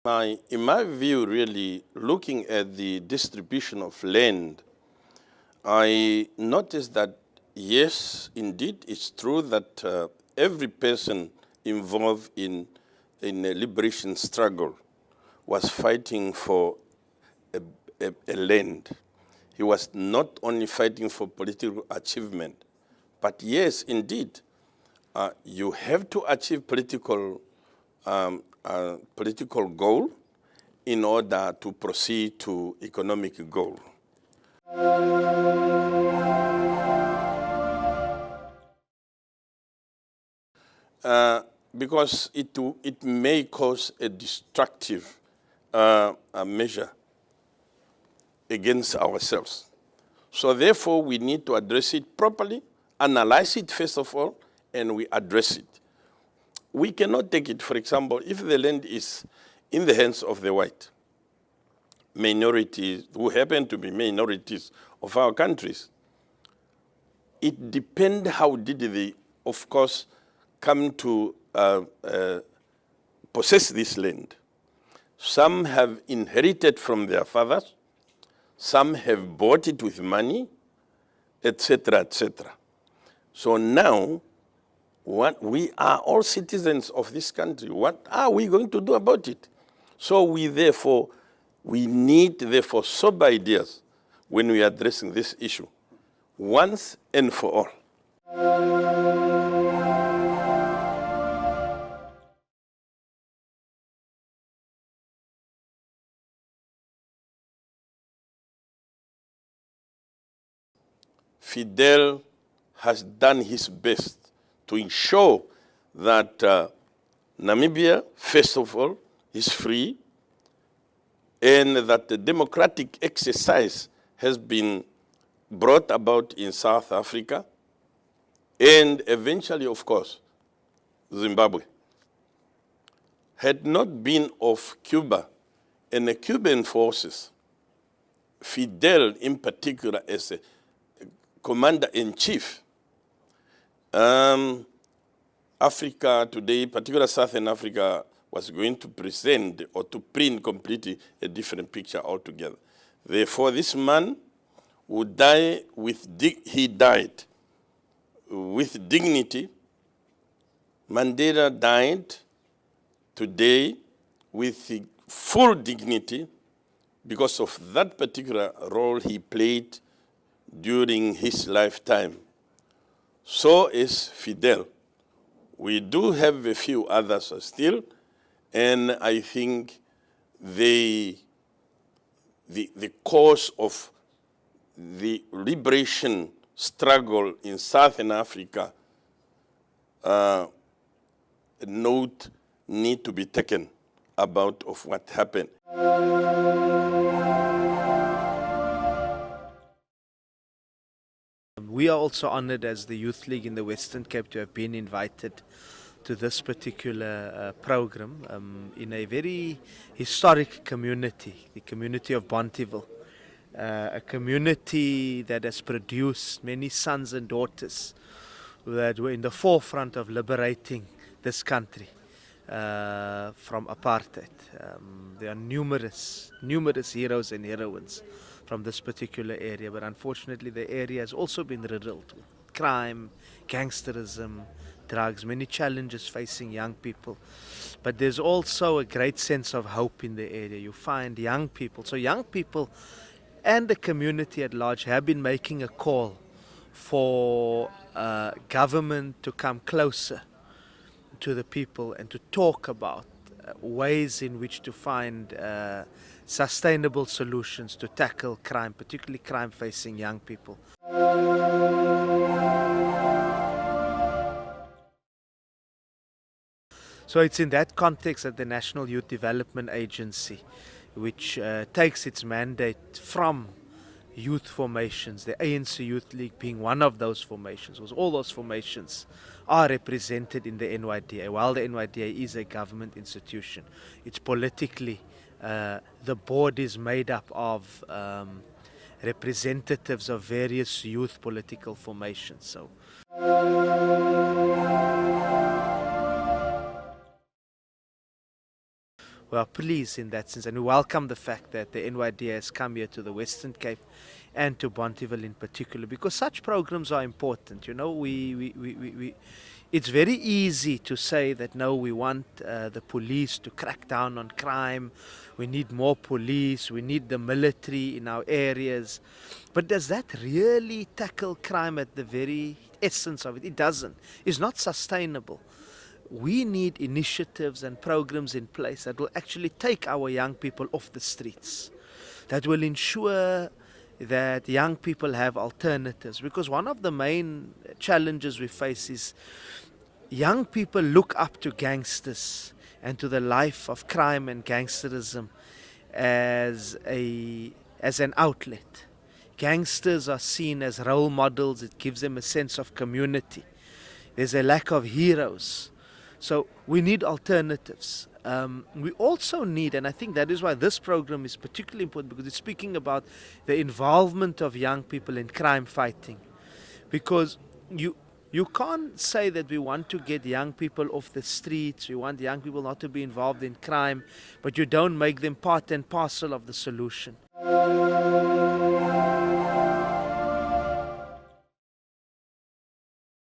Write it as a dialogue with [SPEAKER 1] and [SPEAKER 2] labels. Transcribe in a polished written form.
[SPEAKER 1] In my view, really, looking at the distribution of land, I noticed that, yes, indeed, it's true that every person involved in a liberation struggle was fighting for a land. He was not only fighting for political achievement, but yes, indeed, you have to achieve political goal in order to proceed to economic goal. Because it may cause a destructive measure against ourselves. So therefore, we need to address it properly, analyze it first of all, and we address it. We cannot take it, for example, if the land is in the hands of the white minorities, who happen to be minorities of our countries. It depends how did they, of course, come to possess this land. Some have inherited from their fathers, some have bought it with money, etc., etc. So now, we are all citizens of this country. What are we going to do about it? So we need therefore sober ideas when we are addressing this issue, once and for all. Fidel has done his best to ensure that Namibia, first of all, is free, and that the democratic exercise has been brought about in South Africa, and eventually, of course, Zimbabwe. Had not been of Cuba and the Cuban forces, Fidel in particular as a commander-in-chief, Africa today, particularly Southern Africa, was going to present or to print completely a different picture altogether. Therefore, this man would die he died with dignity. Mandela died today with full dignity because of that particular role he played during his lifetime. So is Fidel. We do have a few others still, and I think the cause of the liberation struggle in Southern Africa note need to be taken about of what happened.
[SPEAKER 2] We are also honored as the Youth League in the Western Cape to have been invited to this particular program in a very historic community, the community of Bonteheuwel, a community that has produced many sons and daughters that were in the forefront of liberating this country from apartheid. There are numerous heroes and heroines from this particular area, but unfortunately the area has also been riddled with crime, gangsterism, drugs, many challenges facing young people. But there's also a great sense of hope in the area. You find young people, so young people and the community at large have been making a call for government to come closer to the people and to talk about ways in which to find sustainable solutions to tackle crime, particularly crime facing young people. So it's in that context that the National Youth Development Agency, which takes its mandate from youth formations, the ANC Youth League being one of those formations, because all those formations are represented in the NYDA. While the NYDA is a government institution, it's politically, the board is made up of representatives of various youth political formations. we are pleased in that sense, and we welcome the fact that the NYD has come here to the Western Cape and to Bonteheuwel in particular, because such programs are important. You know, it's very easy to say that no, we want the police to crack down on crime, we need more police, we need the military in our areas. But does that really tackle crime at the very essence of it? It doesn't. It's not sustainable. We need initiatives and programs in place that will actually take our young people off the streets, that will ensure that young people have alternatives. Because one of the main challenges we face is young people look up to gangsters and to the life of crime and gangsterism as an outlet. Gangsters are seen as role models. It gives them a sense of community. There's a lack of heroes. So we need alternatives. We also need, and I think that is why this program is particularly important, because it's speaking about the involvement of young people in crime fighting. Because you can't say that we want to get young people off the streets, we want young people not to be involved in crime, but you don't make them part and parcel of the solution.